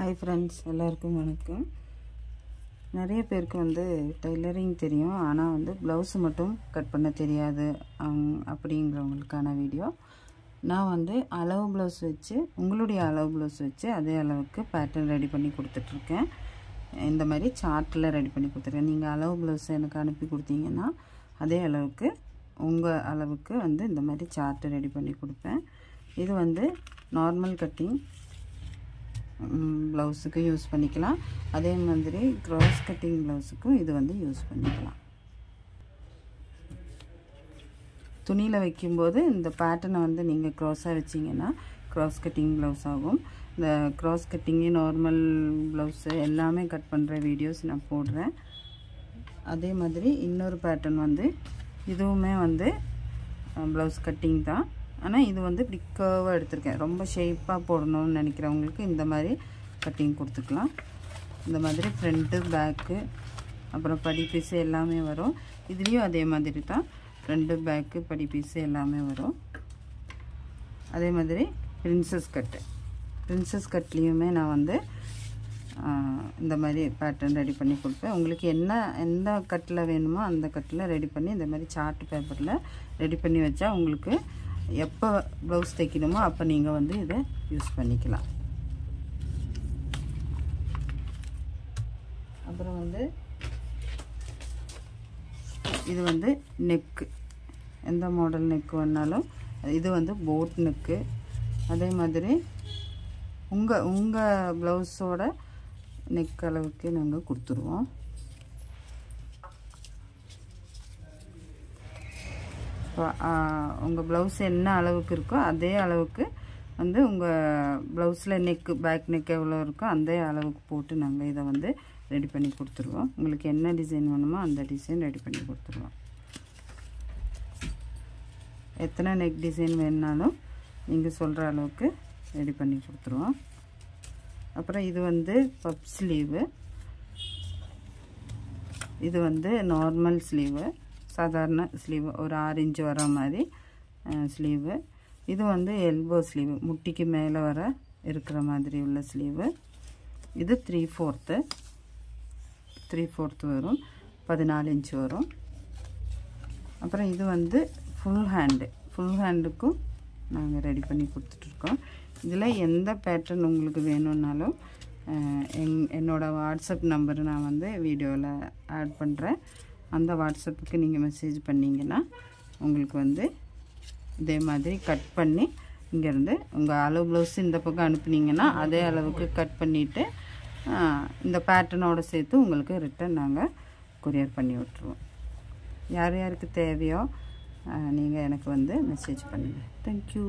hi friends எல்லாருக்கும் வணக்கம் நிறைய பேருக்கு வந்து டைலரிங் தெரியும் ஆனா வந்து ப்лауஸ் மட்டும் கட் பண்ண தெரியாது அப்படிங்கறவங்களுக்கான வீடியோ நான் வந்து அளவு ப்лауஸ் வச்சு உங்களுடைய அளவு ப்лауஸ் வச்சு அதே அளவுக்கு பேட்டர்ன் ரெடி பண்ணி கொடுத்துட்டு இருக்கேன் இந்த மாதிரி சார்ட்ல ரெடி பண்ணி கொடுத்துறேன் நீங்க அளவு ப்лауஸ் எனக்கு அனுப்பி கொடுத்தீங்கன்னா அதே அளவுக்கு உங்க அளவுக்கு வந்து இந்த மாதிரி சார்ட் ரெடி பண்ணி கொடுப்பேன் இது வந்து நார்மல் கட்டிங் ब्लाउस को यूस பண்ணிக்கலாம் அதே மாதிரி क्रॉस कटिंग ब्लाउஸ்க்கு இது வந்து யூஸ் பண்ணிக்கலாம் துணியில வைக்கும்போது இந்த பேட்டர்னை வந்து நீங்க க்ராஸா வெச்சீங்கனா क्रॉस कटिंग ब्लाउஸ் ஆகும் இந்த क्रॉस कटिंग நார்மல் ब्लाउஸ் எல்லாமே கட் பண்ற வீடியோஸ் நான் போடுறேன் அதே மாதிரி இன்னொரு பேட்டர்ன் வந்து இதுவுமே வந்து ब्लाउஸ் கட்டிங் தான் ஆனா இது வந்து இப்படி கர்வா எடுத்துர்க்கேன் ரொம்ப ஷேப்பா போடணும்னு நினைக்கிறவங்களுக்கு இந்த மாதிரி கட்டிங் கொடுத்துக்கலாம் இந்த மாதிரி ஃப்ரண்ட் பேக் அப்புறம் படி பீஸ் எல்லாமே வரும் இதுலயும் அதே மாதிரி தான் ஃப்ரண்ட் பேக் படி பீஸ் எல்லாமே வரும் அதே மாதிரி பிரின்சஸ் கட்லயுமே நான் வந்து இந்த மாதிரி பேட்டர்ன் ரெடி பண்ணி கொடுப்பேன் உங்களுக்கு எந்த கட்ல வேணுமோ அந்த கட்ல ரெடி பண்ணி இந்த மாதிரி சார்ட் பேப்பர்ல ரெடி பண்ணி வச்சா உங்களுக்கு எப்ப ப்лауஸ் தைக்கணுமோ அப்ப நீங்க வந்து இத யூஸ் பண்ணிக்கலாம் அப்புறம் வந்து இது வந்து நெக் எந்த மாடல் நெக் வேணாலும் இது வந்து போட் நெக் அதே மாதிரி உங்க ப்лауஸோட நெக் அளவுக்கு நாங்க கொடுத்துருவோம் உங்க ப்лауஸ் என்ன அளவுக்கு இருக்கோ அதே அளவுக்கு வந்து உங்க ப்лауஸ்ல நெக் பேக் நெக் எவ்வளவு இருக்கோ அந்த அளவுக்கு போட்டு நாங்க இத வந்து ரெடி பண்ணி கொடுத்துருவோம் உங்களுக்கு என்ன டிசைன் வேணுமோ அந்த டிசைன் ரெடி பண்ணி கொடுத்துருவோம் எத்தனை நெக் டிசைன் வேணும்னாலும் நீங்க சொல்ற அளவுக்கு ரெடி பண்ணி கொடுத்துருவோம் அப்புறம் இது வந்து பப் ஸ்லீவ் இது வந்து நார்மல் ஸ்லீவ் சாதாரண ஸ்லீவ் ஒரு 6 இன்ச் வர மாதிரி ஸ்லீவ் இது வந்து எல்போ ஸ்லீவ் முட்டிக்கு மேல வர இருக்கிற மாதிரி உள்ள ஸ்லீவ் இது 3/4 வரும் 14 இன்ச் வரும் அப்புறம் இது வந்து ஃபுல் ஹேண்டுக்கு நாங்க ரெடி பண்ணி கொடுத்துட்டு இருக்கோம் இதுல எந்த பேட்டர்ன் உங்களுக்கு வேணும்னாலும் என்னோட வாட்ஸ்அப் நம்பர் நான் வந்து வீடியோல ஆட் பண்றேன் அந்த வாட்ஸ்அப்புக்கு நீங்க மெசேஜ் பண்ணீங்கனா உங்களுக்கு வந்து இதே மாதிரி கட் பண்ணி இங்க இருந்து உங்க அளவு ப்лауஸ் இந்த பக்கம் அனுப்புனீங்கனா அதே அளவுக்கு கட் பண்ணிட்டு இந்த பேட்டர்னோட சேர்த்து உங்களுக்கு ரிட்டர்ன் நாங்க courier பண்ணி விட்டுருவோம் யார் யாருக்கு தேவையோ நீங்க எனக்கு வந்து மெசேஜ் பண்ணுங்க Thank you